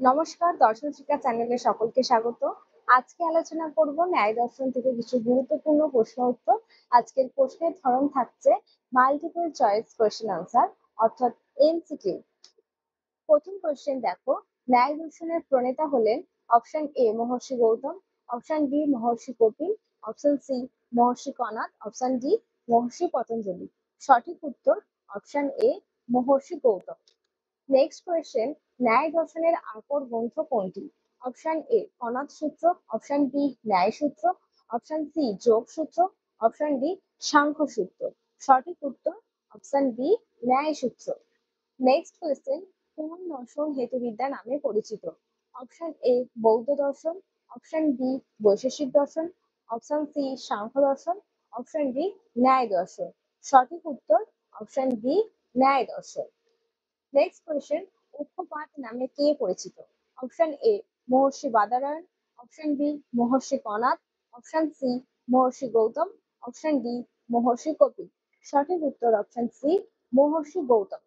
নমস্কার, দর্শন শিক্ষা চ্যানেলে সকলকে স্বাগত। আজকে আলোচনা করব ন্যায় দর্শন থেকে কিছু গুরুত্বপূর্ণ প্রশ্ন উত্তর। আজকের প্রশ্নের ধরন থাকছে মাল্টিপল চয়েস কোয়েশ্চেন আনসার অর্থাৎ এমসিকিউ। প্রথম কোয়েশ্চেন দেখো, ন্যায় দর্শনের প্রণেতা হলেন option A Maharshi Gautam, option B Maharshi Kapil, option C Maharshi Kanad, option D Maharshi Patanjali. সঠিক উত্তর option A Maharshi Gautam. Next question, ন্যায় দর্শনের আপর গ্রন্থ কোনটি? অপশন এ কনাদ সূত্র, অপশন বি ন্যায় সূত্র, অপশন সি যোগ সূত্র, অপশন ডি সাংখ্য সূত্র। সঠিক উত্তর অপশন বি ন্যায় সূত্র। নেক্সট কোয়েশ্চেন, কোন দর্শন হেতুবিদ্যা নামে পরিচিত? অপশন এ বৌদ্ধ দর্শন, অপশন বি বৈশেষিক দর্শন, অপশন সি সাংখ্য দর্শন, অপশন ডি ন্যায় দর্শন। সঠিক উত্তর অপশন বি ন্যায় দর্শন। নেক্সট কোয়েশ্চেন, উৎপপাত নামে কে পরিচিত? Option A Maharshi Badarayan, option B Maharshi Kanad, option C Maharshi Gautam, option D Maharshi Kapil. সঠিক উত্তর option C Maharshi Gautam.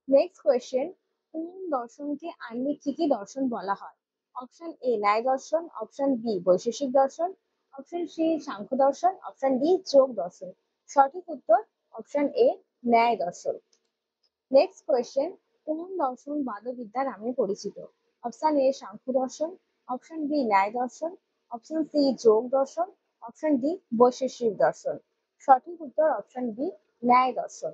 Next question, কোন দর্শনকে আহ্নিক দর্শন বলা হয়? অপশন এ ন্যায় দর্শন, অপশন বি বৈশেষিক দর্শন, অপশন সি সাংখ্য দর্শন, অপশন ডি যোগ দর্শন। সঠিক উত্তর অপশন এ ন্যায় দর্শন। নেক্সট কোয়েশ্চেন, কোন দর্শন বাদবিদ্যা নামে পরিচিত? অপশন এ সাংখ্য দর্শন, অপশন বি ন্যায় দর্শন, অপশন সি যোগ দর্শন, অপশন ডি বৈশেষিক দর্শন। সঠিক উত্তর অপশন বি ন্যায় দর্শন।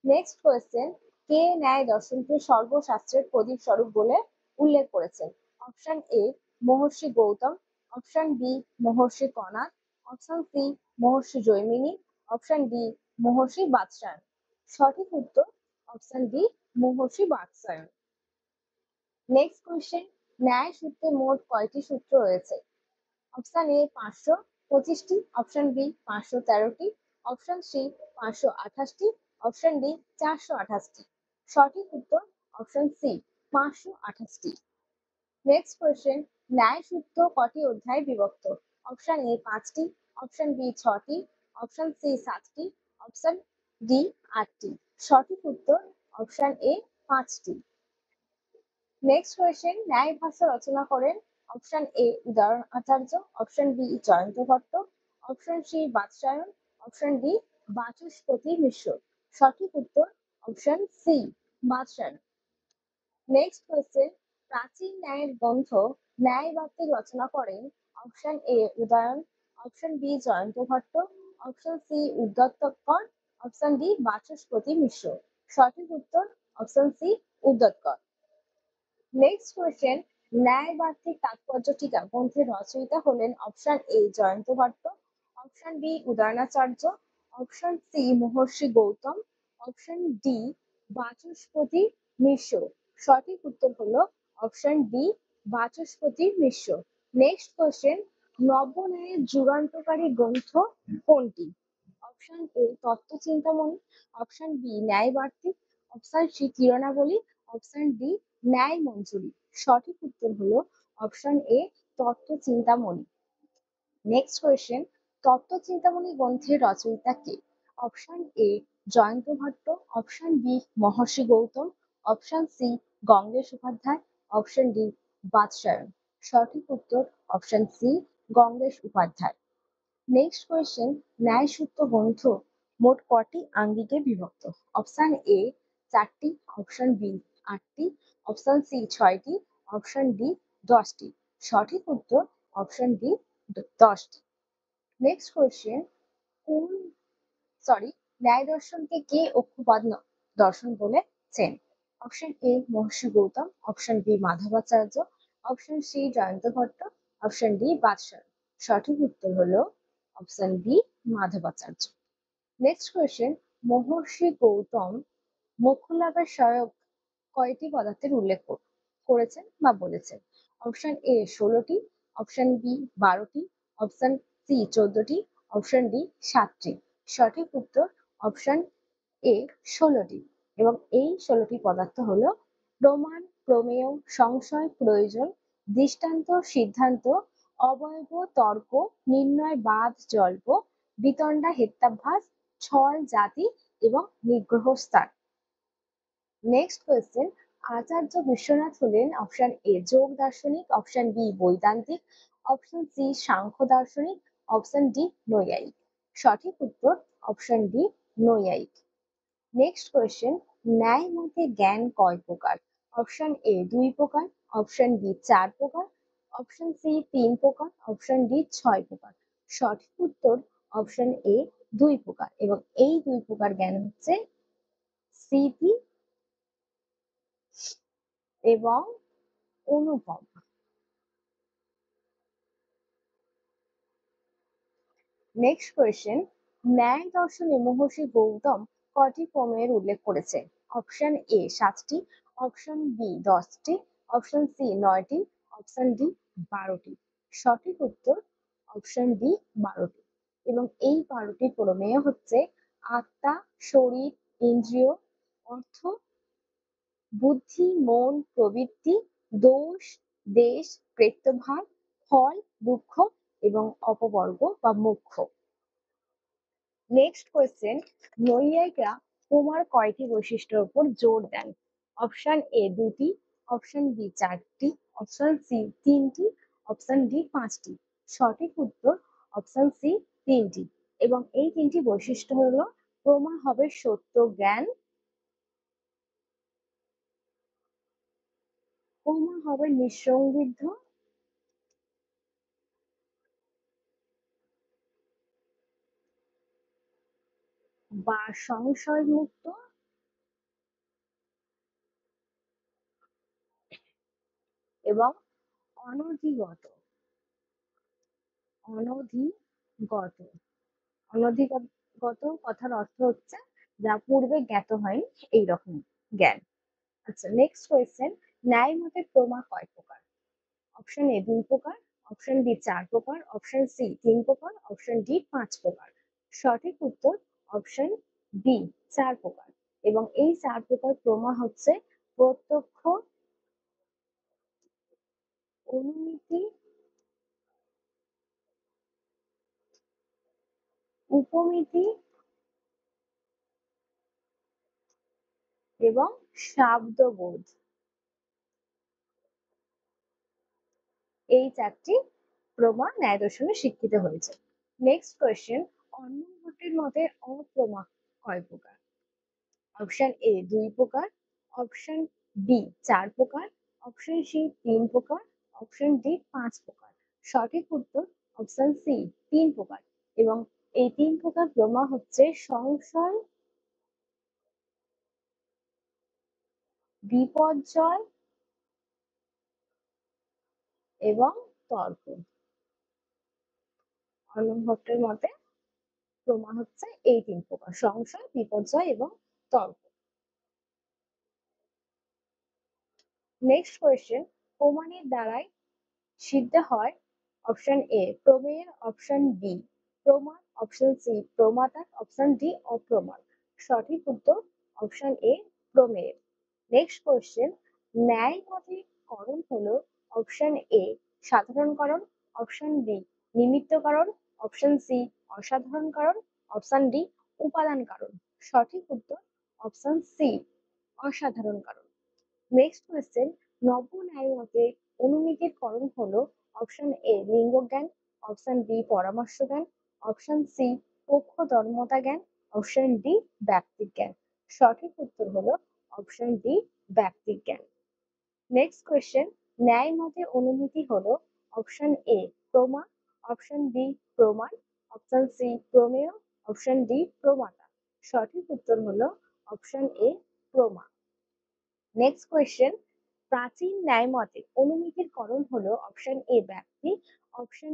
নেক্সট কোয়েশ্চেন, কে ন্যায় দর্শনকে সর্বশাস্ত্রের প্রদীপ স্বরূপ বলে উল্লেখ করেছেন? Option A Maharshi Gautam, option B Maharshi Kanad, option C Maharshi Jaimini, option D Maharshi Vatsayan. সঠিক উত্তর option D Maharshi Vatsayan. Next question, ন্যায় সূত্রে মোট কয়টি সূত্র রয়েছে? অপশন এ 525টি, অপশন বি 513টি, অপশন সি 528টি, অপশন ডি 428টি। সঠিক উত্তর অপশন সি 528টি। নেক্সট কোয়েশ্চেন, ন্যায় সূত্র কটি অধ্যায়ে বিভক্ত? অপশন এ 5টি, অপশন বি 6টি, অপশন সি 7টি, অপশন ডি 8টি। সঠিক উত্তর অপশন এ 5টি। নেক্সট কোয়েশ্চেন, ন্যায় ভাষা রচনা করেন? Option A Udayan Acharya, option B Jayant Bhatt, option C Vatsayan, option D Vachaspati Mishra. সঠিক উত্তর option C Vatsayan. Next question, প্রাচীন ন্যায়ের গ্রন্থ ন্যায় বার্তিক রচনা করেন? Option A Udayan, option B Jayant Bhatt, option C Udyotkar, option D Vachaspati Mishra. সঠিক উত্তর option C Udyotkar. Next question, Nyaya Vartika Tatparya Tika গ্রন্থের রচয়িতা হলেন? Option A Jayant Bhatt, option B Udayanacharya, option C Maharshi Gautam, option D Vachaspati Mishra. সঠিক উত্তর হলো অপশন ডি বাচস্পতি মিশ্র। নেক্সট কোয়েশ্চেন, নব্যন্যায়ের যুগান্তকারী গ্রন্থ কোনটি? অপশন এ তত্ত্ব চিন্তামণি, অপশন বি ন্যায় বার্তিক, অপশন সি কিরণাবলী, অপশন ডি ন্যায় মঞ্জুরি। সঠিক উত্তর হলো অপশন এ তত্ত্ব চিন্তামণি। নেক্সট কোয়েশ্চেন, তত্ত্ব চিন্তামণি গ্রন্থের রচয়িতা কে? Option A Jayant Bhatt, option B Maharshi Gautam, option C Gangesh Upadhyay, option D Vatsayan. সঠিক উত্তর option C Gangesh Upadhyay. Next question, ন্যায় সূত্র গ্রন্থ মোট কটি আঙ্গিকে বিভক্ত? অপশন এ 4টি, অপশন বি 8টি, অপশন সি 6টি, অপশন ডি 10টি। সঠিক উত্তর অপশন ডি 10টি। নেক্সট কোয়েশ্চেন, কোন ন্যায় দর্শনকে কে ঐক্যবাদ দর্শন বলেছেন? Option A Maharshi Gautam, option B Madhavacharya, option C Jayant Bhatt, option D বাদশাহ। সঠিক উত্তর হলো option B Madhavacharya. Next question, Maharshi Gautam মোক্ষ লাভের সহায়ক কয়টি পদার্থের উল্লেখ করেছেন বা বলেছেন? অপশন এ 16টি, অপশন বি 12টি, অপশন সি 14টি, অপশন ডি 7টি। সঠিক উত্তর অপশন এ 16টি। এবং এই 16টি পদার্থ হলো প্রমাণ, প্রমেয়, সংশয়, প্রয়োজন, দৃষ্টান্ত, সিদ্ধান্ত, অবয়ব, তর্ক, নির্ণয়, বাদ, জল্প, বিতণ্ডা, হেত্যাভাস, ছল, জাতি এবং নিগ্রহ স্থান। নেক্সট কোয়েশ্চেন, আচার্য বিশ্বনাথ হলেন অপশন এ যোগ দার্শনিক, অপশন বি বৈদান্তিক, অপশন সি সাংখ্য দার্শনিক, অপশন ডি নৈয়ায়িক। সঠিক উত্তর অপশন ডি নৈয়ায়িক। নেক্সট কোয়েশ্চেন, ন্যায় মতে জ্ঞান কয় প্রকার? অপশন এ 2 প্রকার, অপশন বি 4 প্রকার, অপশন সি 3 প্রকার, অপশন ডি 6 প্রকার। সঠিক উত্তর অপশন এ 2 প্রকার, এবং এই 2 প্রকার জ্ঞান হচ্ছে স্মৃতি এবং অনুভব। নেক্সট কোয়েশ্চেন, ন্যায় দর্শনে মহর্ষি গৌতম কটি প্রমেয়ের উল্লেখ করেছে? অপশন এ 7টি, অপশন বি 10টি, অপশন সি 9টি, অপশন ডি 12টি। সঠিক উত্তর অপশন ডি 12টি, এবং এই 12টি প্রমেয় হচ্ছে আত্মা, শরীর, ইন্দ্রিয়, অর্থ, বুদ্ধি, মন, প্রবৃত্তি, দোষ, দেশ, প্রেত্যভাব, ফল, দুঃখ এবং অপবর্গ বা মোক্ষ। নেক্সট কোয়েশ্চেন, নৈয়ায়িকরা প্রমার কয়টি বৈশিষ্ট্যের উপর জোর দেন? অপশন এ 2টি, অপশন বি 4টি, অপশন সি 3টি, অপশন ডি 5টি। সঠিক উত্তর অপশন সি 3টি, এবং এই 3টি বৈশিষ্ট্য হলো প্রমা হবে সত্য জ্ঞান, প্রমা হবে নিঃসন্দিগ্ধ, বা সংশয় মুক্ত, এবং অনধিগত। অনধিগত অনধিগত কথার অর্থ হচ্ছে যা পূর্বে জ্ঞাত হয়নি, এইরকম জ্ঞান। আচ্ছা, নেক্সট কোয়েশ্চেন, ন্যায় মতে প্রমা কয় প্রকার? অপশন এ 2 প্রকার, অপশন বি 4 প্রকার, অপশন সি 3 প্রকার, অপশন ডি 5 প্রকার। সঠিক উত্তর অপশন বি 4 প্রকার, এবং এই 4 প্রকার প্রমা হচ্ছে প্রত্যক্ষ, অনুমিতি, উপমিতি এবং শাব্দবোধ। এই 4টি প্রমা ন্যায় দর্শনে স্বীকৃত হয়েছে। নেক্সট কোয়েশ্চেন, অন্য ভট্টের মতে অপ্রমা কয় প্রকার? অপশন এ 2 প্রকার, অপশন বি 4 প্রকার, অপশন সি 3 প্রকার, অপশন ডি 5 প্রকার। সঠিক উত্তর অপশন সি 3 প্রকার, এবং এই 3 প্রকার প্রমা হচ্ছে সংশয়, বিপর্যয় এবং তর্ক। অন্য ভট্টের মতে প্রমা হচ্ছে এই 3 প্রকার: সংশয়, বিপর্যয় এবং তর্ক। নেক্সট কোয়েশ্চেন, প্রমাণের দ্বারাই সিদ্ধ হয়? অপশন এ প্রমেয়, অপশন বি প্রমাণ, অপশন সি প্রমাতা, অপশন ডি অপ্রমাণ। সঠিক উত্তর অপশন এ প্রমেয়। নেক্সট কোয়েশ্চেন, ন্যায় মতে করণ হলো? অপশন এ সাধারণ কারণ, অপশন বি নিমিত্ত কারণ, অপশন সি অসাধারণ কারণ, অপশন ডি উপাদান কারণ। সঠিক উত্তর অপশন সি অসাধারণ কারণ। নেক্সট কোয়েশ্চেন, নব্য ন্যায় মতে অনুমিতির করণ হলো? অপশন এ লিঙ্গ জ্ঞান, অপশন বি পরামর্শ জ্ঞান, অপশন সি পক্ষ ধর্মতা জ্ঞান, অপশন ডি ব্যক্তিক জ্ঞান। সঠিক উত্তর হলো অপশন ডি ব্যক্তিক জ্ঞান। নেক্সট কোয়েশ্চেন, ন্যায় মতে অনুমিতি হলো? অপশন এ প্রমা, অপশন বি প্রমাণ, অপশন সি প্রমেয়, অপশন ডি প্রমাতা। সঠিক উত্তর হলো অপশন এ প্রমা। নেক্সট কোয়েশ্চেন, প্রাচীন ন্যায় মতে অনুমিতির করণ হলো? অপশন এ ব্যক্তি, অপশন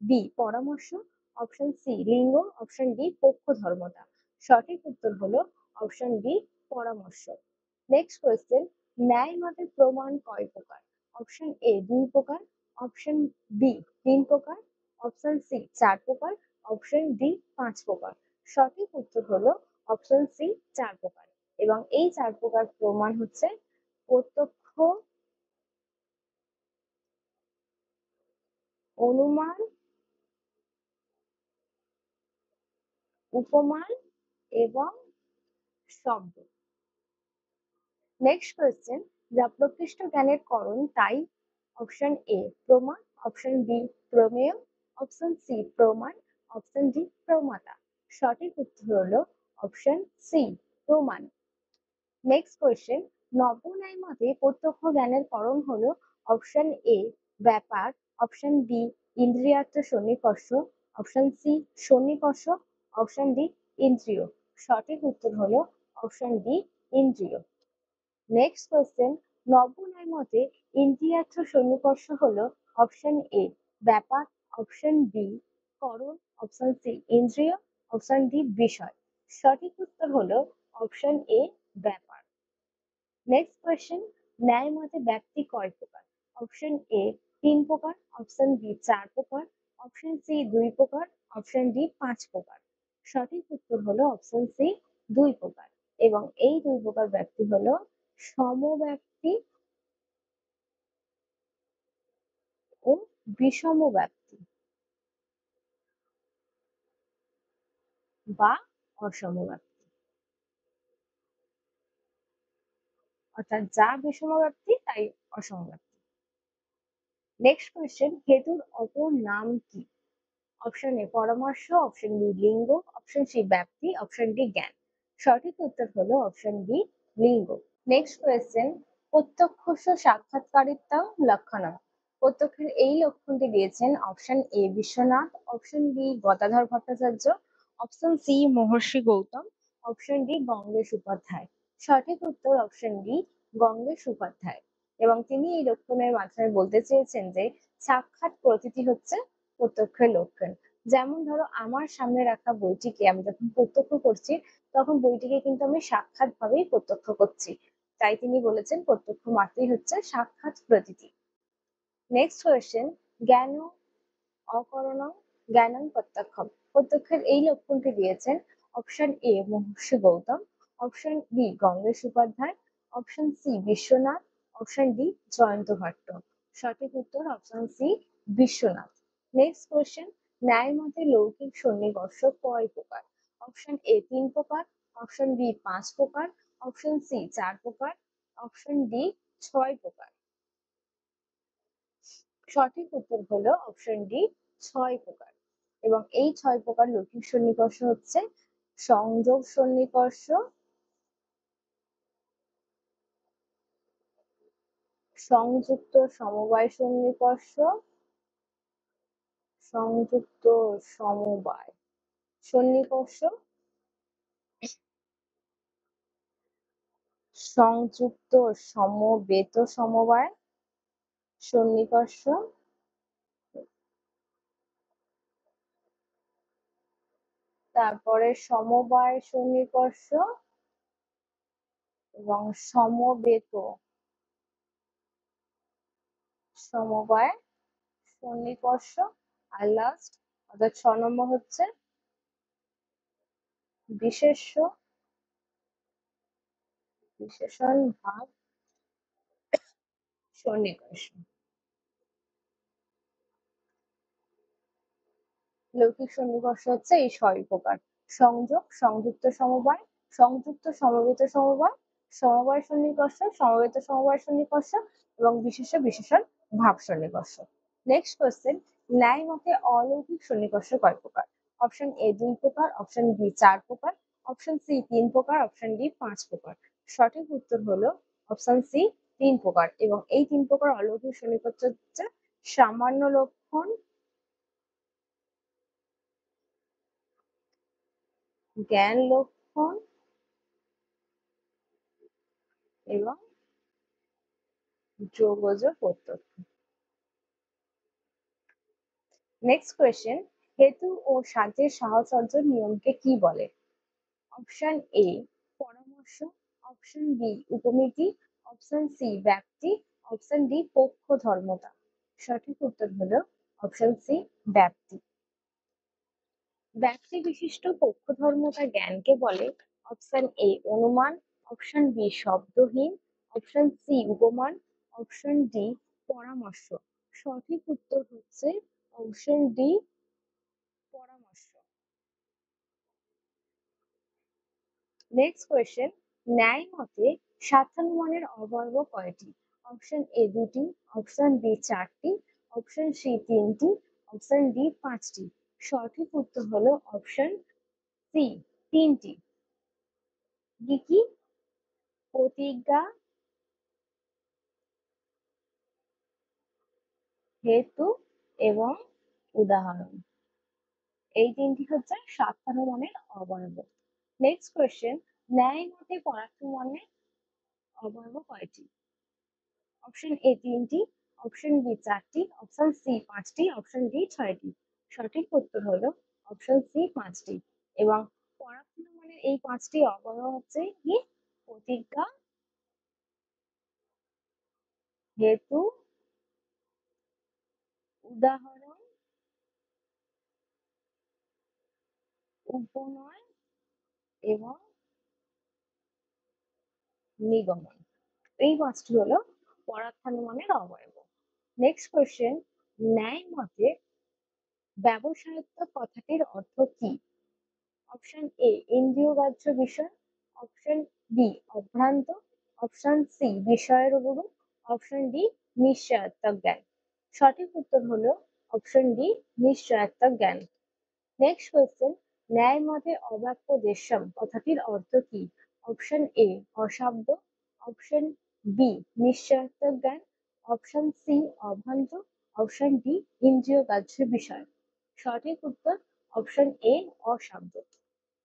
বি পরামর্শ, অপশন সি লিঙ্গ, অপশন ডি পক্ষ ধর্মতা। সঠিক উত্তর হলো অপশন বি পরামর্শ। নেক্সট কোয়েশ্চেন, ন্যায় মতে প্রমাণ কয় প্রকার? অপশন এ 2 প্রকার, অপশন বি 3 প্রকার, অপশন সি 4 প্রকার, অপশন ডি 5 প্রকার। সঠিক উত্তর হলো অপশন সি 4 প্রকার, এবং এই 4 প্রকার প্রমাণ হচ্ছে প্রত্যক্ষ, অনুমান, উপমান এবং শব্দ। নেক্সট কোয়েশ্চেন, যা প্রকৃষ্ট জ্ঞানের করণ তাই অপশন এ প্রমাণ, অপশন বি প্রমেয়, অপশন সি প্রমাণ, অপশন ডি প্রমাতা। সঠিক উত্তর হলো অপশন সি প্রমাণ। নেক্সট কোয়েশ্চেন, নব্য ন্যায় মতে প্রত্যক্ষ জ্ঞানের করণ হলো অপশন এ ব্যাপার, অপশন বি ইন্দ্রিয়ার্থ সন্নিকর্ষ, অপশন সি সন্নিকর্ষ, অপশন ডি ইন্দ্রিয়। সঠিক উত্তর হলো অপশন ডি ইন্দ্রিয়। নেক্সট কোয়েশ্চেন, নব্য ন্যায় মতে ইন্দ্রিয়ার্থ সন্নিকর্ষ হলো অপশন এ ব্যাপার, অপশন বি করণ, অপশন সি ইন্দ্রিয়, অপশন ডি বিষয়। সঠিক উত্তর হলো অপশন এ ব্যাপার। নেক্সট কোয়েশ্চেন, ন্যায় মতে ব্যক্তি কয় প্রকার? অপশন এ 3 প্রকার, অপশন বি 4 প্রকার, অপশন সি 2 প্রকার, অপশন ডি 5 প্রকার। সঠিক উত্তর হলো অপশন সি 2 প্রকার। এবং এই 2 প্রকার ব্যক্তি হলো সমব্যক্তি ও বিষম ব্যক্তি বা অসম ব্যক্তি। অর্থাৎ যা বিষম ব্যক্তি তাই অসম ব্যক্তি। নেক্সট কোয়েশ্চেন, হেতুর অপর নাম কি? অপশন এ পরামর্শ, অপশন বি লিঙ্গ, অপশন সি ব্যাপ্তি, অপশন ডি জ্ঞান। সঠিক উত্তর হলো অপশন বি লিঙ্গ। নেক্সট কোয়েশ্চেন, প্রত্যক্ষ সাক্ষাৎকারিতাও লক্ষণম। প্রত্যক্ষের এই লক্ষণটি দিয়েছেন option A Vishwanath, option B Gadadhar Bhattacharya, option C Maharshi Gautam, option D Gangesh Upadhyay. সঠিক উত্তর অপশন ডি গঙ্গেশ উপাধ্যায়। এবং তিনি এই লক্ষণের মাধ্যমে বলতে চেয়েছেন যে সাক্ষাৎ প্রতীতি হচ্ছে প্রত্যক্ষের লক্ষণ। যেমন ধরো আমার সামনে রাখা বইটিকে আমি যখন প্রত্যক্ষ করছি তখন বইটিকে কিন্তু আমি সাক্ষাৎ ভাবেই প্রত্যক্ষ করছি। তাই তিনি বলেছেন প্রত্যক্ষ মাত্রই হচ্ছে সাক্ষাৎ প্রতীতি। নেক্সট কোয়েশ্চেন, জ্ঞান অকরণম জ্ঞানং প্রত্যক্ষম। প্রত্যক্ষের এই লক্ষণটি দিয়েছেন option A Maharshi Gautam, option B Gangesh Upadhyay, option C Vishwanath, option D Jayanta Bhatta. সঠিক উত্তর option C Vishwanath. Next question, ন্যায় মতে লৌকিক সন্নিকর্ষ কয় প্রকার? অপশন এ 3 প্রকার, অপশন বি 5 প্রকার, অপশন সি 4 প্রকার, অপশন ডি 6 প্রকার। সঠিক উত্তর হলো অপশন ডি 6 প্রকার। এবং এই 6 প্রকার লৌকিক সন্নিকর্ষ হচ্ছে সংযোগ সন্নিকর্ষ, সংযুক্ত সমবায় সন্নিকর্ষ, সংযুক্ত সমবায় সন্নিকর্ষ, সংযুক্ত সমবেত সমবায় সন্নিকর্ষ, তারপরে সমবায় সন্নিকর্ষ এবং সমবেত সমবায় সন্নিকর্ষ। আর লাস্ট অর্থাৎ 6 নম্বর হচ্ছে বিশেষ্য বিশেষণ ভাব সন্নিকর্ষ। লৌকিক সন্নিকর্ষ হচ্ছে এই 6 প্রকার: সংযোগ, সংযুক্ত সমবায়, সংযুক্ত সমবেত সমবায়, সমবায় সন্নিকর্ষ, সমবেত সমবায় সন্নিকর্ষ এবং বিশেষ্য বিশেষণ ভাব সন্নিকর্ষ। নেক্সট কোয়েশ্চেন, ন্যায় মতে অলৌকিক সন্নিকর্ষ কয় প্রকার? অপশন এ 2 প্রকার, অপশন বি 4 প্রকার, অপশন সি 3 প্রকার, অপশন ডি 5 প্রকার। সঠিক উত্তর হলো অপশন সি 3 প্রকার। এবং এই 3 প্রকার অলৌকিক সন্নিকর্ষ হচ্ছে সামান্য লক্ষণ, জ্ঞান লক্ষণ এবং যোগজ প্রত্যক্ষ। নেক্সট কোয়েশ্চেন, হেতু ও সাধ্যের সাহচর্য নিয়মকে কি বলে? অপশন এ পরামর্শ, অপশন বি উপমিতি, অপশন সি ব্যাপ্তি, অপশন ডি পক্ষ ধর্মতা। সঠিক উত্তর হলো অপশন সি ব্যাপ্তি। ব্যক্তি বিশিষ্ট পক্ষধর্মতা জ্ঞানকে বলে অপশন এ অনুমান, অপশন বি শব্দহীন, অপশন সি উপমান, অপশন ডি পরামর্শ। সঠিক উত্তর হচ্ছে অপশন ডি পরামর্শ। নেক্সট কোয়েশ্চেন, ন্যায় মতে সাতানুমানের অবয়ব কয়টি? অপশন এ 2টি, অপশন বি 4টি, অপশন সি 3টি, অপশন ডি 5টি। সঠিক উত্তর হলো অপশন সি 3টি। কি কি? প্রতিজ্ঞা, হেতু এবং উদাহরণ। এই 3টি হচ্ছে সাতানুমানের অবয়ব। নেক্সট কোয়েশ্চেন, ন্যায় মতে পরাক্রমণের অবয়ব কয়টি? অপশন এ 3টি, অপশন বি 4টি, অপশন সি 5টি, অপশন ডি 6টি। সঠিক উত্তর হলো অপশন সি 5টি। এবং পরাক্রমণের এই 5টি অবয়ব হচ্ছে কি? প্রতিজ্ঞা, হেতু, উদাহরণ, উপনয় এবং নিগমন। এই 5টি হলো পরাক্রমণের অবয়ব। নেক্সট কোয়েশ্চেন, ন্যায় মতে ব্যবসায়িত্ব কথাটির অর্থ কি? অপশন এ ইন্দ্রিয়গ্রাহ্য বিষয়, অপশন বি অভ্রান্ত, অপশন সি বিষয়ের গুরু, অপশন ডি নিশ্চয়াত্মক জ্ঞান। সঠিক উত্তর হলো অপশন ডি নিশ্চয়াত্মক জ্ঞান। নেক্সট কোয়েশ্চেন, ন্যায় মতে অবাক্যদেশম কথাটির অর্থ কি? অপশন এ অশাব্দ, অপশন বি নিশ্চয়াত্মক জ্ঞান, অপশন সি অভ্রান্ত, অপশন ডি ইন্দ্রিয়গ্রাহ্য বিষয়। সঠিক উত্তর অপশন এ অশাব্দ।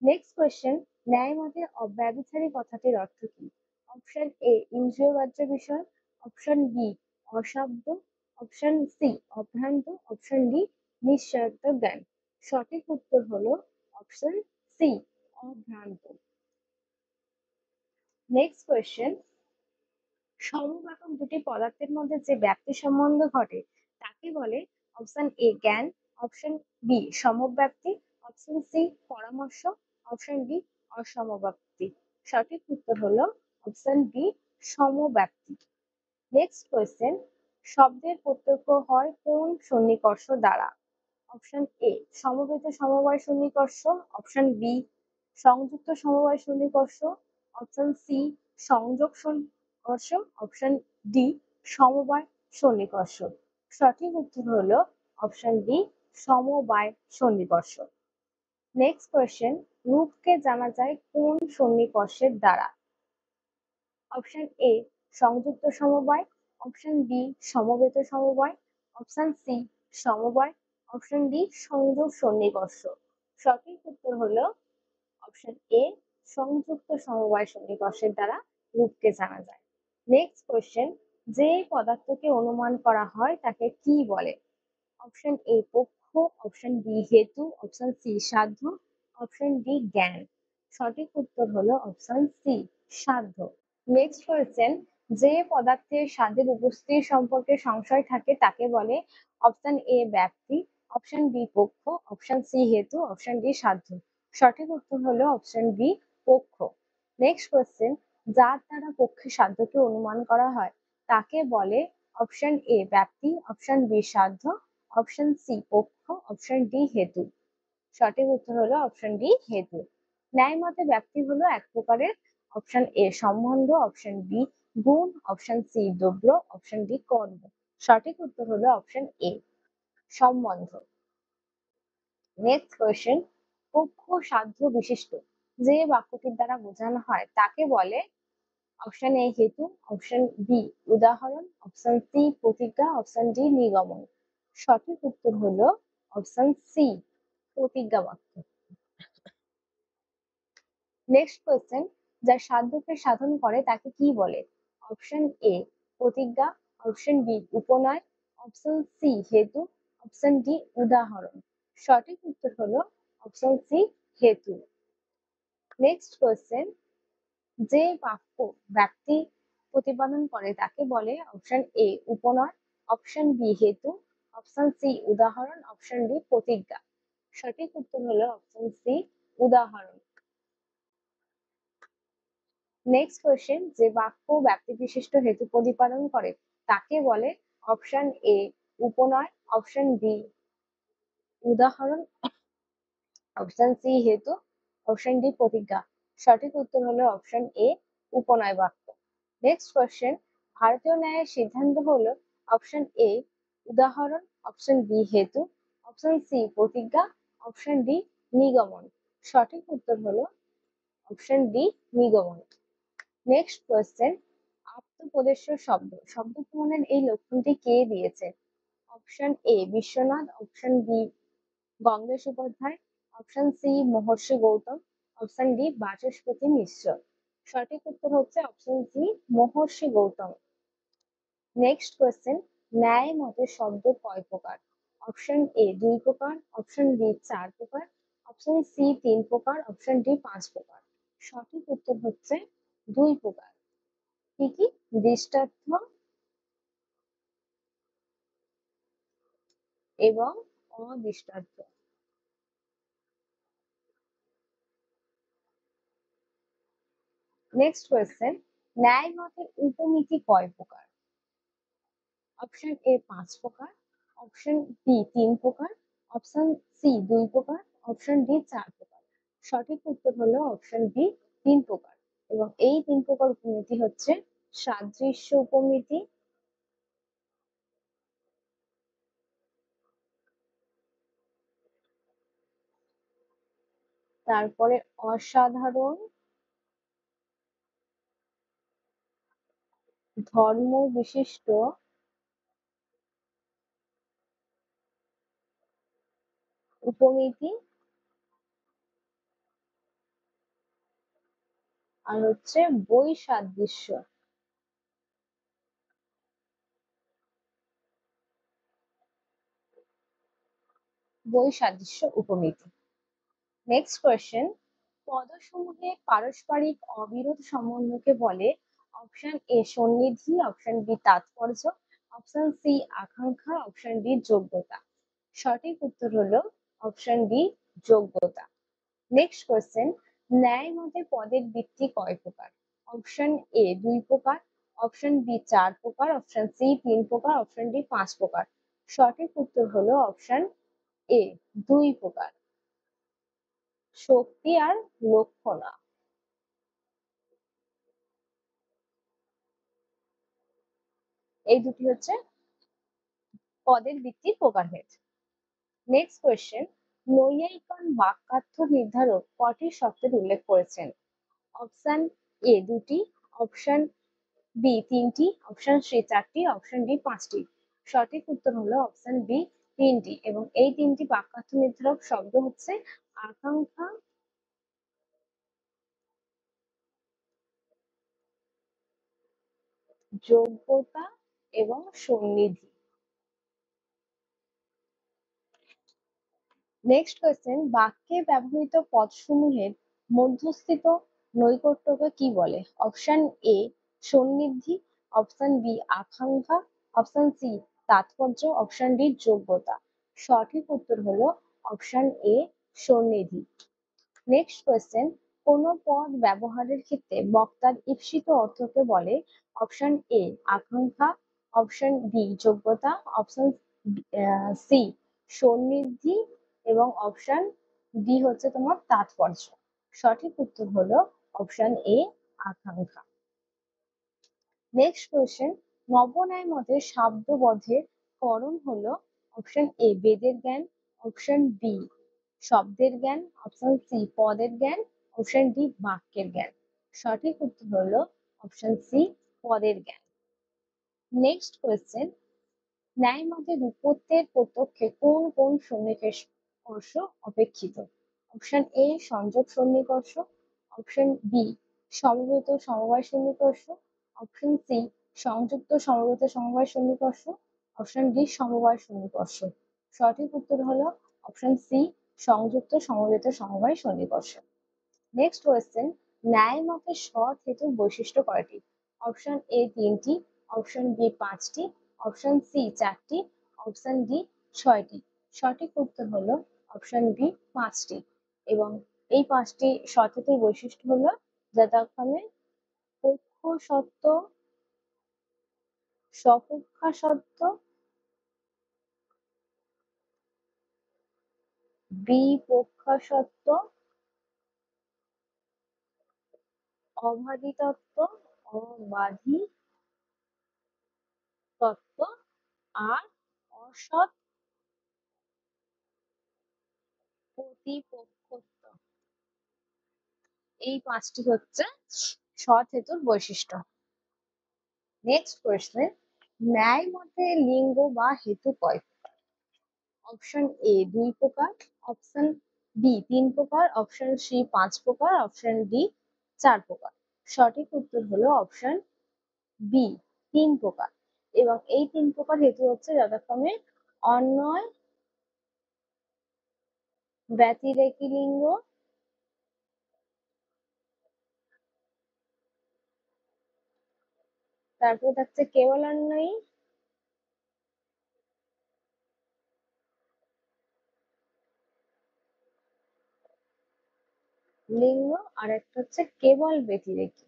নেক্সট কোয়েশ্চেন, ন্যায় মতে অব্যভিচারী কথাটির অর্থ কি? অপশন এ ইন্দ্রিয়গ্রাহ্য বিষয়, অপশন বি অশাব্দ, অপশন সি অভ্রান্ত, অপশন ডি নিশ্চয়াত্মক জ্ঞান। সঠিক উত্তর হলো অপশন সি অভ্রান্ত। নেক্সট কোয়েশ্চেন, সমব্যাপক দুটি পদার্থের মধ্যে যে ব্যাপ্তি সম্বন্ধ ঘটে তাকে বলে? অপশন এ জ্ঞান, অপশন বি সমব্যাপ্তি, অপশন সি পরামর্শ, অপশন ডি অসমব্যাপ্তি। সঠিক উত্তর হলো অপশন বি সমব্যাপ্তি। নেক্সট কোয়েশ্চেন, শব্দের প্রত্যক্ষ হয় কোন সন্নিকর্ষ দ্বারা? অপশন এ সমবেত সমবায় সন্নিকর্ষ, অপশন বি সংযুক্ত সমবায় সন্নিকর্ষ, অপশন সি সংযোগ সন্নিকর্ষ, অপশন ডি সমবায় সন্নিকর্ষ। সঠিক উত্তর হলো অপশন ডি সমবায় সন্নিকর্ষ। নেক্সট কোয়েশ্চেন, রূপকে জানা যায় কোন সন্নিকর্ষের দ্বারা? অপশন এ সংযুক্ত সমবায়, অপশন বি সমবেত সমবায়, অপশন সি সমবায়, অপশন ডি সংযোগ সন্নিকর্ষ। সঠিক উত্তর হলো অপশন এ সংযুক্ত সমবায় সন্নিকর্ষের দ্বারা রূপকে জানা যায়। নেক্সট কোয়েশ্চেন, যে পদার্থকে অনুমান করা হয় তাকে কি বলে? অপশন এ পক্ষ, অপশন বি হেতু, অপশন সি সাধ্য, অপশন ডি জ্ঞান। সঠিক উত্তর হলো অপশন সি সাধ্য। নেক্সট কোয়েশ্চেন, যে পদার্থের স্বাদের উপস্থিতি সম্পর্কে সংশয় থাকে তাকে বলে? অপশন এ ব্যাপ্তি, অপশন বি পক্ষ, অপশন সি হেতু, অপশন ডি সাধ্য। সঠিক উত্তর হলো অপশন বি পক্ষ। নেক্সট কোয়েশ্চেন, যার দ্বারা পক্ষে সাধ্যকে অনুমান করা হয় তাকে বলে? অপশন এ ব্যাপ্তি, অপশন বি সাধ্য, অপশন সি পক্ষ, অপশন ডি হেতু। সঠিক উত্তর হলো অপশন ডি হেতু। ন্যায় মতে ব্যাপ্তি হলো এক প্রকারের? অপশন এ সম্বন্ধ, অপশন বি গুণ, অপশন সি দ্রব্য, অপশন ডি কর্ম। সঠিক উত্তর হলো অপশন এ সম্বন্ধ। নেক্সট কোয়েশ্চেন, পক্ষ সাধ্য বিশিষ্ট যে বাক্যটির দ্বারা বোঝানো হয় তাকে বলে? অপশন এ হেতু, অপশন বি উদাহরণ, অপশন সি প্রতিজ্ঞা, অপশন ডি নিগমন। সঠিক উত্তর হলো অপশন সি প্রতিজ্ঞা বাক্য। নেক্সট কোয়েশ্চেন, যার সাধ্যকে সাধন করে তাকে কি বলে? অপশন এ প্রতিজ্ঞা, অপশন বি উপনয়, অপশন সি হেতু, অপশন ডি উদাহরণ। সঠিক উত্তর হলো অপশন সি হেতু। নেক্সট কোয়েশ্চেন, যে বাক্য ব্যক্তি প্রতিপাদন করে তাকে বলে? অপশন এ উপনয়, অপশন বি হেতু, অপশন সি উদাহরণ, অপশন ডি প্রতিজ্ঞা। সঠিক উত্তর হলো অপশন সি উদাহরণ। নেক্সট কোয়েশ্চেন, যে বাক্য ব্যক্তি বিশিষ্ট হেতু প্রতিপাদন করে তাকে বলে? অপশন এ উপনয়, অপশন বি উদাহরণ, অপশন সি হেতু, অপশন ডি প্রতিজ্ঞা। সঠিক উত্তর হলো অপশন এ উপনয় বাক্য। নেক্সট কোয়েশ্চেন, ভারতীয় ন্যায়ের সিদ্ধান্ত হলো অপশন এ উদাহরণ, অপশন বি হেতু, অপশন সি প্রতিজ্ঞা, অপশন ডি নিগমন। সঠিক উত্তর হলো অপশন ডি নিগমন। নেক্সট কোয়েশ্চেন, আত্মপ্রদেশ্য শব্দ শব্দ প্রমাণের এই লক্ষণটি কে দিয়েছে? Option A Vishwanath, option B Gangesh Upadhyay, option C Maharshi Gautam, option D Vachaspati Mishra. সঠিক উত্তর হচ্ছে option C Maharshi Gautam. Next question, ন্যায় মতে শব্দ কয় প্রকার? অপশন এ 2 প্রকার, অপশন বি 4 প্রকার, অপশন সি 3 প্রকার, অপশন ডি 5 প্রকার। সঠিক উত্তর হচ্ছে 2 প্রকার। কি কি? দৃষ্টার্থ এবং অদৃষ্টার্থ। নেক্সট কোয়েশ্চেন, ন্যায় মতে উপমিতি কয় প্রকার? অপশন এ 5 প্রকার, অপশন বি 3 প্রকার, অপশন সি 2 প্রকার, অপশন ডি 4 প্রকার। সঠিক উত্তর হলো অপশন বি 3 প্রকার। এবং এই 3 প্রকার উপমিতি হচ্ছে সাদৃশ্য উপমিতি, তারপরে অসাধারণ, ধর্ম বিশিষ্ট উপমিতি, আর হচ্ছে বৈসাদৃশ্য। বৈসাদৃশ্য উপমিতি। নেক্সট কোয়েশ্চেন, পদসমূহে পারস্পরিক অবিরোধ সম্বন্ধকে বলে? অপশন এ সন্নিধি, অপশন বি তাৎপর্য, অপশন সি আকাঙ্ক্ষা, অপশন ডি যোগ্যতা। সঠিক উত্তর হলো অপশন ডি যোগ্যতা। নেক্সট কোয়েশ্চেন, ন্যায় মতে পদের ভিত্তি কয় প্রকার? অপশন এ 2 প্রকার, অপশন বি 4 প্রকার, অপশন সি 3 প্রকার, অপশন ডি 5 প্রকার। সঠিক উত্তর হলো অপশন এ 2 প্রকার। শক্তি আর লক্ষণা, এই দুটি হচ্ছে পদের ভিত্তির প্রকারভেদ। নেক্সট কোয়েশ্চেন, নৈয়ায়িকগণ বাক্যার্থ নির্ধারক কটি শব্দের উল্লেখ করেছেন? অপশন এ 2টি, অপশন বি 3টি, অপশন সি 4টি, অপশন ডি 5টি। সঠিক উত্তর হলো অপশন বি 3টি। এবং এই 3টি বাক্যার্থ নির্ধারক শব্দ হচ্ছে আকাঙ্ক্ষা, যোগ্যতা এবং সন্নিধি। নেক্সট কোয়েশ্চেন, বাক্যে ব্যবহৃত পদসমূহের মধ্যস্থিত নৈকট্যকে কি বলে? অপশন এ সন্নিধি, অপশন বি আকাঙ্ক্ষা, অপশন সি তাৎপর্য, অপশন ডি যোগ্যতা। সঠিক উত্তর হলো অপশন এ সন্নিধি। নেক্সট কোয়েশ্চেন, কোন পদ ব্যবহারের ক্ষেত্রে বক্তার ঈপ্সিত অর্থকে বলে? অপশন এ আকাঙ্ক্ষা, অপশন বি যোগ্যতা, অপশন সি সন্নিধি এবং অপশন ডি হচ্ছে তোমার তাৎপর্য। সঠিক উত্তর হলো অপশন এ আকাঙ্ক্ষা। নেক্সট কোয়েশ্চেন, নবন্যায় মতে শাব্দবোধের করণ হলো? অপশন এ বেদের জ্ঞান, অপশন বি শব্দের জ্ঞান, অপশন সি পদের জ্ঞান, অপশন ডি বাক্যের জ্ঞান। সঠিক উত্তর হলো অপশন সি পদের জ্ঞান। নেক্সট কোয়েশ্চেন, ন্যায় মতে রূপত্বের প্রত্যক্ষে কোন কোন সন্নিকর্ষ অপেক্ষিত? অপশন এ সংযোগ সন্নিকর্ষ, অপশন বি সমবেত সমবায় সন্নিকর্ষ, অপশন সি সংযুক্ত সমবেত সমবায় সন্নিকর্ষ, অপশন ডি সমবায় সন্নিকর্ষ। সঠিক উত্তর হলো অপশন সি সংযুক্ত সমবেত সমবায় সন্নিকর্ষ। নেক্সট কোয়েশ্চেন, ন্যায় মতে সৎ হেতুর বৈশিষ্ট্য কয়টি? অপশন এ 3টি, অপশন বি 5টি, অপশন সি 4টি, অপশন ডি 6টি। সঠিক উত্তর হলো অপশন বি 5টি। এবং এই 5টি সৎ হেতুর বৈশিষ্ট্য হলো যথাক্রমে পক্ষ সত্য, স্বপক্ষা সত্য, বিপক্ষা সত্য, অবাধিতত্ব অবাধি তত্ত্ব আর অসৎ প্রতিপক্ষত্ব, এই পাঁচটি হচ্ছে সৎ হেতুর বৈশিষ্ট্য। নেক্সট কোয়েশ্চেন, ন্যায় মতে লিঙ্গ বা হেতু কয়? অপশন এ 2 প্রকার, অপশন বি 3 প্রকার, অপশন সি 5 প্রকার, অপশন ডি 4 প্রকার। সঠিক উত্তর হলো অপশন বি 3 প্রকার। এবং এই 3 প্রকার হেতু হচ্ছে যথাক্রমে অন্বয়, ব্যতিরেকী লিঙ্গ, তারপরে থাকছে কেবলান্বয়ী লিঙ্গ, আর একটা হচ্ছে কেবল ব্যতিরেকী।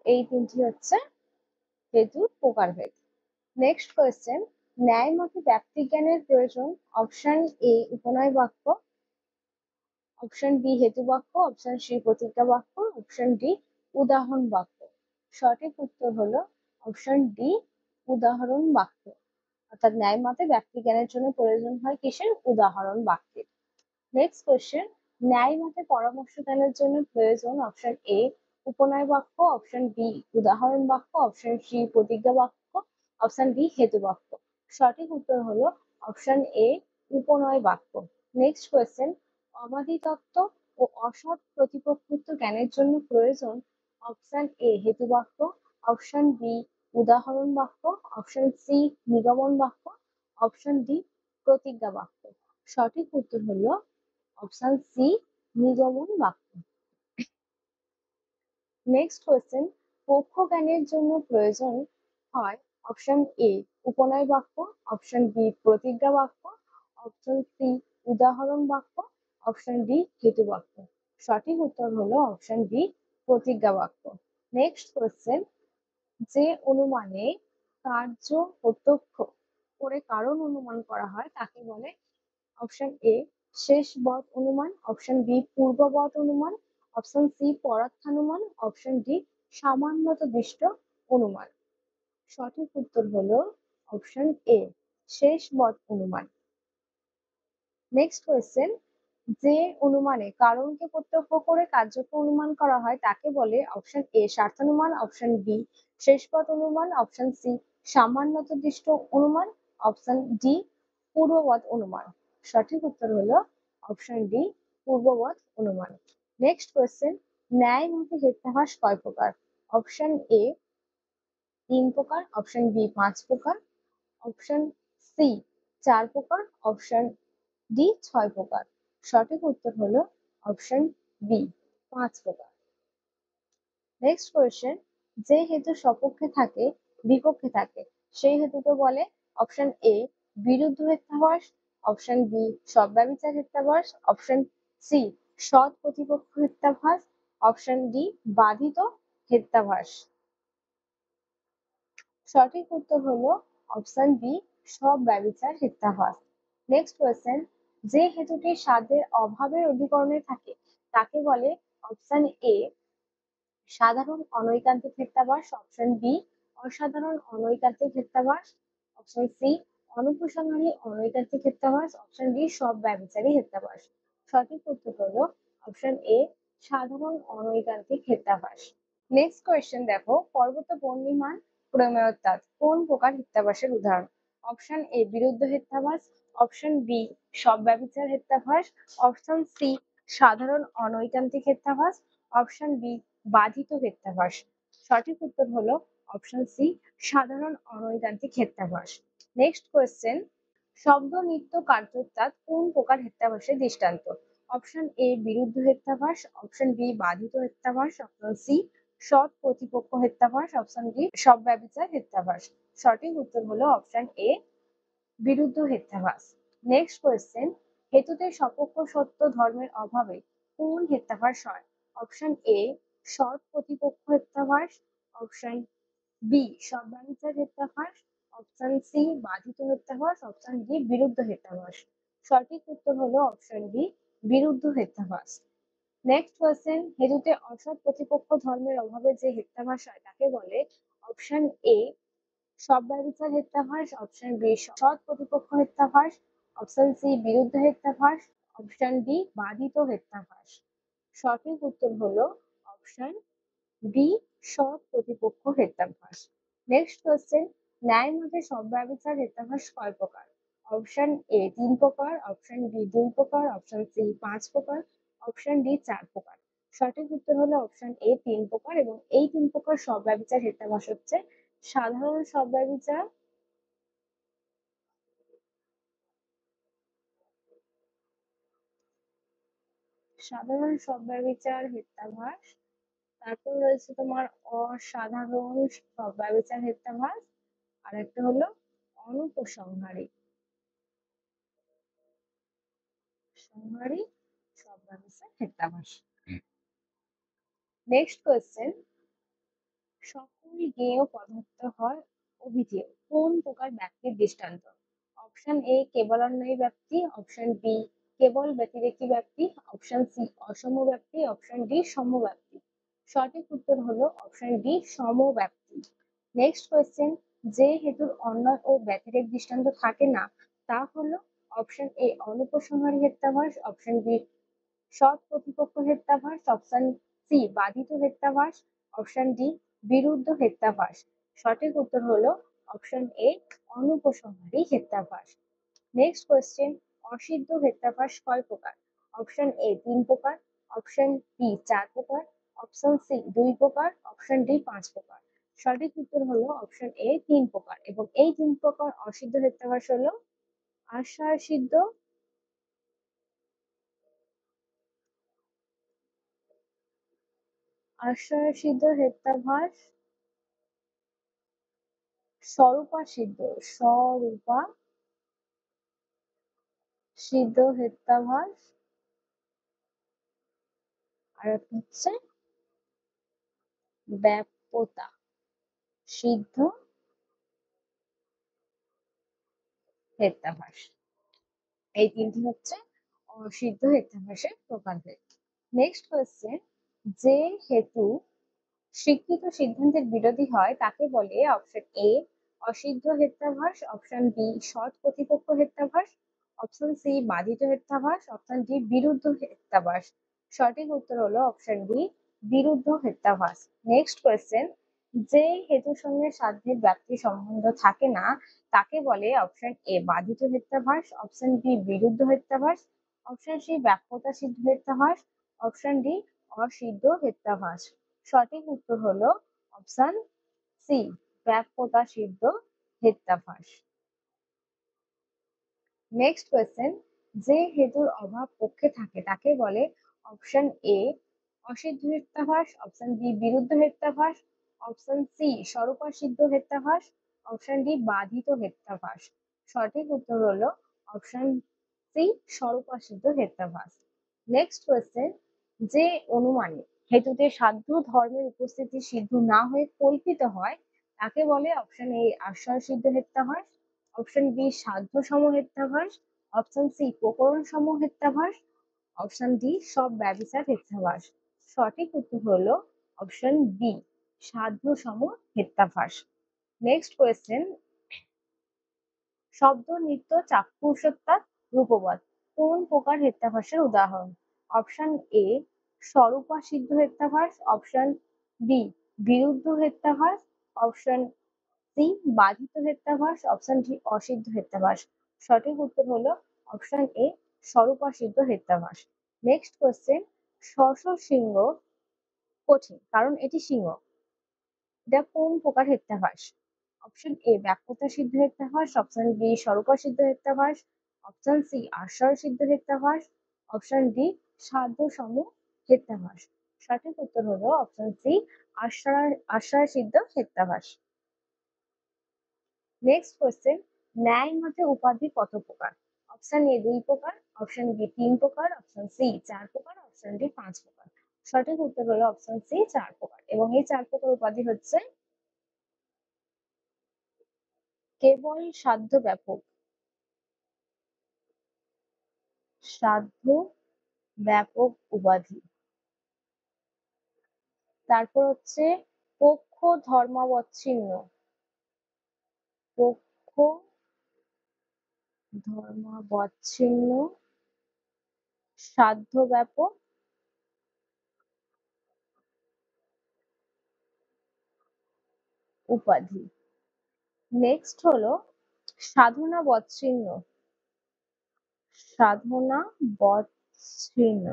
এই তিনটি হচ্ছে হেতুর প্রকারভেদ। নেক্সট কোয়েশ্চেন, ন্যায় মতে ব্যক্তিজ্ঞানের প্রয়োজন? অপশন এ উপনয় বাক্য, অপশন বি হেতু বাক্য, অপশন সি প্রতিজ্ঞা বাক্য, অপশন ডি উদাহরণ বাক্য। সঠিক উত্তর হলো অপশন ডি উদাহরণ বাক্য। অর্থাৎ ন্যায় মতে ব্যক্তিজ্ঞানের জন্য প্রয়োজন হয় কিসের? উদাহরণ বাক্যের। নেক্সট কোয়েশ্চেন, ন্যায় মতে পরামর্শ দানের জন্য প্রয়োজন? অপশন এ উপনয় বাক্য, অপশন বি উদাহরণ বাক্য, অপশন সি প্রতিজ্ঞা বাক্য, অপশন ডি হেতু বাক্য। সঠিক উত্তর হলো অপশন এ উপনয় বাক্য। নেক্সট কোয়েশ্চেন, অবাধি তত্ত্ব ও অসৎ প্রতিপক্ষত্ব জ্ঞানের জন্য প্রয়োজন? অপশন এ হেতু বাক্য, অপশন বি উদাহরণ বাক্য, অপশন সি নিগমন বাক্য, অপশন ডি প্রতিজ্ঞা বাক্য। সঠিক উত্তর হলো অপশন সি নিগমন বাক্য। নেক্সট কোয়েশ্চেন, পক্ষ জ্ঞানের জন্য প্রয়োজন হয়? অপশন এ উপনয় বাক্য, অপশন বি প্রতিজ্ঞা বাক্য, অপশন সি উদাহরণ বাক্য, অপশন ডি হেতু বাক্য। সঠিক উত্তর হলো অপশন বি প্রতিজ্ঞা বাক্য। নেক্সট কোয়েশ্চেন, যে অনুমানে কার্য প্রত্যক্ষ করে কারণ অনুমান করা হয় তাকে বলে? অপশন এ শেষবৎ অনুমান, অপশন বি পূর্ববৎ অনুমান, অপশন সি পরার্থানুমান, অপশন ডি সামান্যতদৃষ্ট অনুমান। সঠিক উত্তর হলো অপশন এ শেষবৎ অনুমান। নেক্সট কোয়েশ্চেন, যে অনুমানে কারণকে প্রত্যক্ষ করে কার্যকে অনুমান করা হয় তাকে বলে? অপশন এ স্বার্থানুমান, অপশন বি শেষপথ অনুমান, অপশন সি সামান্যতদৃষ্ট অনুমান, অপশন ডি পূর্ববৎ অনুমান। সঠিক উত্তর হলো অপশন ডি পূর্ববৎ অনুমান। নেক্সট কোয়েশ্চেন, ন্যায় মতে হেত্যাভাস কয় প্রকার? অপশন এ 3 প্রকার, অপশন বি 5 প্রকার, অপশন সি 4 প্রকার, অপশন ডি 6 প্রকার। সঠিক উত্তর হলো অপশন বি 5 প্রকার। নেক্সট কোয়েশ্চেন, যে হেতু সপক্ষে থাকে বিপক্ষে থাকে সেই হেতুকে বলে? অপশন এ বিরুদ্ধ হেত্যাভাস, অপশন বি সব্যভিচার হেত্যাভাস, অপশন সি সৎ প্রতিপক্ষ হেত্যাভাস, অপশন ডি বাধিত হেত্যাভাস। সঠিক উত্তর হলো অপশন বি সব্যভিচার হেত্যাভাস। নেক্সট কোয়েশ্চেন, যে হেতুটি স্বাদের অভাবের অধিকরণে থাকে তাকে বলে? অপশন এ সাধারণ অনৈকান্তিক হেত্যাভাস, অপশন বি অসাধারণ অনৈকান্তিক হেত্যাভাস, অপশন সি অনুপসংহারী অনৈকান্তিক হেত্যাভাস, অপশন ডি সব্যভিচারী হেত্যাভাস। সঠিক উত্তর হলো অপশন এ সাধারণ অনৈকান্তিক হেত্যাভাস। নেক্সট কোয়েশ্চেন দেখো, পর্বত পূর্ণিমান প্রমেয়োত্তাদ কোন প্রকার হেত্যাভাসের উদাহরণ? অপশন এ বিরুদ্ধ হেত্যাভাস, অপশন বি সব্যভিচার হেত্যাভাস, অপশন সি সাধারণ অনৈকান্তিক হেত্যাভাস, অপশন বি বাধিত হেত্যাভাস। সঠিক উত্তর হলো অপশন সি সাধারণ অনৈকান্তিক হেত্যাভাস। নেক্সট কোয়েশ্চেন, শব্দ নৃত্য কার্যোত্তাদ কোন প্রকার হেত্যাভাসের দৃষ্টান্ত? অপশন এ বিরুদ্ধ হেত্যাভাস, অপশন বি বাধিত হেত্যাভাস, অপশন সি সৎ প্রতিপক্ষ হেত্যাভাস, অপশন ডি সব্যভিচার হেত্যাভাস। সঠিক উত্তর হলো অপশন এ বিরুদ্ধ হেত্যাভাস। নেক্সট কোয়েশ্চেন, হেতুতে সপক্ষ সত্য ধর্মের অভাবে কোন হেত্যাভাস হয়? অপশন এ সৎ প্রতিপক্ষ হেত্যাভাস, অপশন বি সব্যভিচার হেত্যাভাস, অপশন সি বাধিত হেত্যাভাস, অপশন ডি বিরুদ্ধ হেত্যাভাস। সঠিক উত্তর হলো অপশন ডি, বিরুদ্ধ হেত্যাভাস। নেক্সট কোয়েশ্চেন, হেতুতে অসৎ প্রতিপক্ষ ধর্মের অভাবে যে হেত্যাভাস হয় তাকে বলে? অপশন এ সব্যভিচার হেত্যাভাস, অপশন বি সৎ প্রতিপক্ষ হেত্যাভাস, অপশন সি বিরুদ্ধ হেত্যাভাস, অপশন ডি বাধিত হেত্যাভাস। সঠিক উত্তর হলো অপশন বি, সৎ প্রতিপক্ষ হেত্যাভাস। নেক্সট কোয়েশ্চেন, ন্যায় মতে সব্যভিচার হেত্যাভাস কয় প্রকার? অপশন এ 3 প্রকার, অপশন বি 2 প্রকার, অপশন সি 5 প্রকার, অপশন ডি 4 প্রকার। সঠিক উত্তর হলো অপশন এ 3 প্রকার, এবং এই 3 প্রকার সব্যভিচার হেত্যাভাস হচ্ছে সাধারণ সব্যভিচার, সাধারণ সব্যভিচার হেত্যাভাস, তারপর রয়েছে তোমার অসাধারণ সব্যভিচার হেত্যাভাস, আর একটা হলো অনুপসংহারী সংহারী সব্যভিচার হেত্যাভাস। নেক্সট কোয়েশ্চেন, সকল জ্ঞেয় পদার্থ হয় অভিধেয় কোন প্রকার ব্যক্তির দৃষ্টান্ত? অপশন এ কেবলান্বয়ী ব্যক্তি, অপশন বি কেবল ব্যতিরেকী ব্যক্তি, অপশন সি অসম ব্যক্তি, অপশন ডি সমব্যক্তি। সঠিক উত্তর হলো অপশন ডি সমব্যক্তি। নেক্সট কোয়েশ্চেন, যে হেতুর অন্বয় ও ব্যতিরেক দৃষ্টান্ত থাকে না তা হলো? অপশন এ অনুপসংহারী হেত্যাভাস, অপশন বি সৎ প্রতিপক্ষ হেত্যাভাস, অপশন সি বাধিত হেত্যাভাস, অপশন ডি বিরুদ্ধ হেত্যাভাস। সঠিক উত্তর হলো অপশন এ অনুপসংহারী হেত্যাভাস। নেক্সট কোয়েশ্চেন, অসিদ্ধ হেত্যাভাস কয় প্রকার? অপশন এ 3 প্রকার, অপশন বি 4 প্রকার, অপশন সি 2 প্রকার, অপশন ডি 5 প্রকার। সঠিক উত্তর হলো অপশন এ 3 প্রকার, এবং এই 3 প্রকার অসিদ্ধ হেত্যাভাস হলো আশ্রয় সিদ্ধ, আশ্রয় সিদ্ধ হেত্যাভাস, স্বরূপা সিদ্ধ, স্বরূপা সিদ্ধ হেত্যাভাস, আর একটা হচ্ছে ব্যাপ্যতা সিদ্ধ হেত্যাভাস। এই তিনটি হচ্ছে অসিদ্ধ হেত্যাভাসের প্রকারভেদ। নেক্সট কোয়েশ্চেন, যে হেতু স্বীকৃত সিদ্ধান্তের বিরোধী হয় তাকে বলে? অপশন এ অসিদ্ধ হেত্যাভাস, অপশন বি সৎ প্রতিপক্ষ হেত্যাভাস, অপশন সি বাধিত হেত্যাভাস, অপশন ডি বিরুদ্ধ হেত্যাভাস। সঠিক উত্তর হলো অপশন ডি বিরুদ্ধ হেত্যাভাস। নেক্সট কোয়েশ্চেন, যে হেতুর সঙ্গে সাধ্যের ব্যক্তি সম্বন্ধ থাকে না তাকে বলে? অপশন এ বাধিত হেত্যাভাস, অপশন বি বিরুদ্ধ হেত্যাভাস, অপশন সি ব্যাপ্যতা সিদ্ধ হেত্যাভাস, অপশন ডি অসিদ্ধ হেত্যাভাস। সঠিক উত্তর হলো অপশন সি ব্যাপ্যতা সিদ্ধ হেত্যাভাস। নেক্সট কোয়েশ্চেন, যে হেতুর অভাব পক্ষে থাকে তাকে বলে? অপশন এ অসিদ্ধ হেত্যাভাস, অপশন বি বিরুদ্ধ হেত্যাভাস, অপশন সি স্বরূপা সিদ্ধ হেত্যাভাস, অপশন ডি বাধিত হেত্যাভাস। সঠিক উত্তর হলো অপশন সি স্বরূপা সিদ্ধ হেত্যাভাস। নেক্সট কোয়েশ্চেন, যে অনুমানে হেতুতে সাধ্য ধর্মের উপস্থিতি সিদ্ধ না হয়ে কল্পিত হয় তাকে বলে? অপশন এ আশ্রয় সিদ্ধ হেত্যাভাস, অপশন বি সাধ্য সম হেত্যাভাস, অপশন সি প্রকরণ সম হেত্যাভাস, অপশন ডি সব ব্যভিচার হেত্যাভাস। সঠিক উত্তর হলো অপশন বি সাধ্য সম হেত্যাভাস। নেক্সট কোয়েশ্চেন, শব্দ নৃত্য চাক্ষুষতা রূপবৎ কোন প্রকার হেত্যাভাসের উদাহরণ? অপশন এ স্বরূপা সিদ্ধ হেত্যাভাস, অপশন বি বিরুদ্ধ হেত্যাভাস, অপশন সি বাধিত হেত্যাভাস, অপশন ডি অসিদ্ধ হেত্যাভাস। সঠিক উত্তর হলো অপশন এ স্বরূপা সিদ্ধ হেত্যাভাস। নেক্সট কোয়েশ্চেন, শস্য সিংহ কঠিন কারণ এটি সিংহ, এটা কোন প্রকার হেত্যাভাস? অপশন এ ব্যাপ্যতা সিদ্ধ হেত্যাভাস, অপশন বি স্বরূপা সিদ্ধ হেত্যাভাস, অপশন সি আশ্রয় সিদ্ধ হেত্যাভাস, অপশন ডি সাধ্য সম হেত্যাভাস। সঠিক উত্তর হলো অপশন সি আশ্রয় সিদ্ধ হেত্যাভাস। নেক্সট কোয়েশ্চেন, ন্যায় মতে উপাধি কত প্রকার? অপশন এ 2 প্রকার, অপশন বি 3 প্রকার, অপশন সি 4 প্রকার, অপশন ডি 5 প্রকার। সঠিক উত্তর হলো অপশন সি 4 প্রকার, এবং এই 4 প্রকার উপাধি হচ্ছে কেবল সাধ্য ব্যাপক, সাধ্য ব্যাপক উপাধি। তারপর হচ্ছে পক্ষ ধর্মাবচ্ছিন্ন, পক্ষ ধর্মাবচ্ছিন্ন সাধ্য ব্যাপক উপাধি। নেক্সট হলো সাধনা বচ্ছিন্ন, সাধনা বচ্ছিন্ন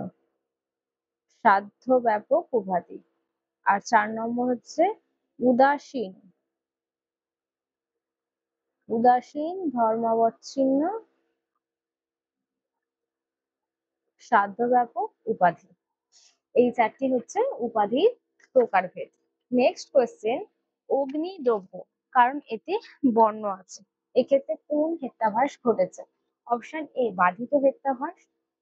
সাধ্য ব্যাপক উপাধি। আর 4 নম্বর হচ্ছে উদাসীন, উদাসীন ধর্মাবচ্ছিন্ন সাধ্য ব্যাপক উপাধি। এই 4টি হচ্ছে উপাধির প্রকারভেদ। নেক্সট কোয়েশ্চেন, অগ্নিদ্রব্য, কারণ এতে বর্ণ আছে, এক্ষেত্রে কোন হেত্যাভাস ঘটেছে? অপশন এ বাধিত হেত্যাভাস,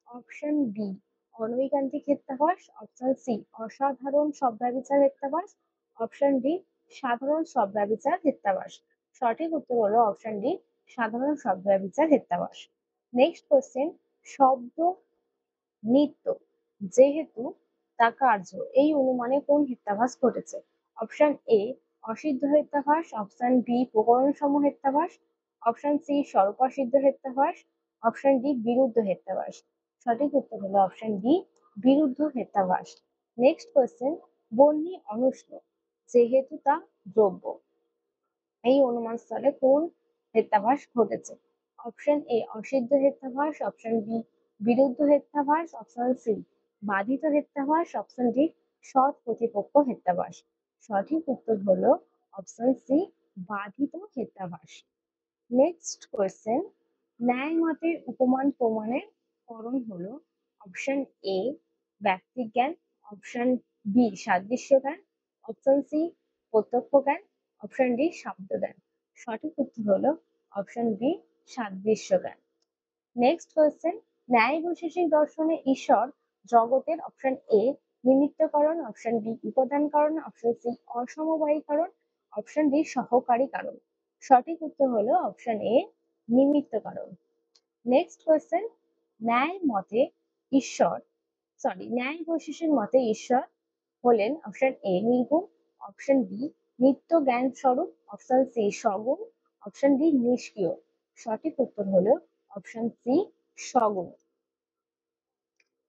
অপশন বি অনৈকান্তিক হেত্যাভাস, অপশন সি অসাধারণ শব্দাবিচার হেত্যাভাস, অপশন ডি সাধারণ শব্দাবিচার হেত্যাভাস। সঠিক উত্তর হলো অপশন ডি সাধারণ শব্দাবিচার হেত্যাভাস। নেক্সট কোয়েশ্চেন, শব্দ নিত্য যেহেতু তা কার্য, এই অনুমানে কোন হেত্যাভাস ঘটেছে? অপশন এ অসিদ্ধ হেত্যাভাস, অপশন বি প্রকরণ সম হেত্যাভাস, অপশন সি স্বরূপাসিদ্ধ হেত্যাভাস, অপশন ডি বিরুদ্ধ হেত্যাভাস। সঠিক উত্তর হলো অপশন ডি বিরুদ্ধ হেত্যাভাস। নেক্সট কোয়েশ্চেন, বহ্নি অনুষ্ণ যেহেতু তা দ্রব্য, এই অনুমান স্থলে কোন হেত্যাভাস ঘটেছে? অপশন এ অসিদ্ধ হেত্যাভাস, অপশন বি বিরুদ্ধ হেত্যাভাস, অপশন সি বাধিত হেত্যাভাস, অপশন ডি সৎ প্রতিপক্ষ হেত্যাভাস। সঠিক উত্তর হলো অপশন সি বাধিত হেত্যাভাস। নেক্সট কোয়েশ্চেন, ন্যায় মতে উপমান প্রমাণের করণ হলো অপশন এ ব্যক্তিক জ্ঞান, অপশন বি সাদৃশ্য জ্ঞান, অপশন সি প্রত্যক্ষ জ্ঞান, অপশন ডি শব্দ জ্ঞান। সঠিক উত্তর হলো অপশন বি সাদৃশ্য জ্ঞান। নেক্সট কোয়েশ্চেন, ন্যায় বৈশেষিক দর্শনে ঈশ্বর জগতের অপশন এ নিমিত্ত কারণ, অপশন বি উপাদান কারণ, অপশন সি অসমবায়ী কারণ, অপশন ডি সহকারী কারণ। সঠিক উত্তর হলো অপশন এ নিমিত্ত কারণ। নেক্সট কোয়েশ্চেন, ন্যায় মতে ঈশ্বর ন্যায় বৈশেষিক মতে ঈশ্বর হলেন অপশন এ নির্গুণ, অপশন বি নিত্য জ্ঞান স্বরূপ, অপশন সি সগুণ, অপশন ডি নিষ্ক্রিয়। সঠিক উত্তর হলো অপশন সি সগুণ।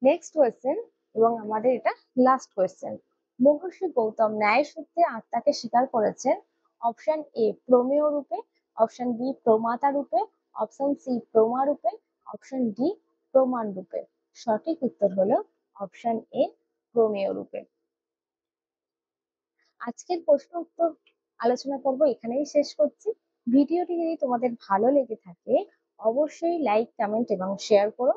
নেক্সট কোয়েশ্চেন এবং আমাদের এটা লাস্ট কোয়েশ্চেন, মহর্ষি গৌতম ন্যায় সূত্রে আত্মাকে স্বীকার করেছেন অপশন এ প্রমেয় রূপে, অপশন বি প্রমাতা রূপে, অপশন সি প্রমা রূপে, অপশন ডি প্রমাণ রূপে। সঠিক উত্তর হলো অপশন এ প্রমেয় রূপে। আজকের প্রশ্ন উত্তর আলোচনা করব এখানেই শেষ করছি। ভিডিওটি যদি তোমাদের ভালো লেগে থাকে অবশ্যই লাইক, কমেন্ট এবং শেয়ার করো।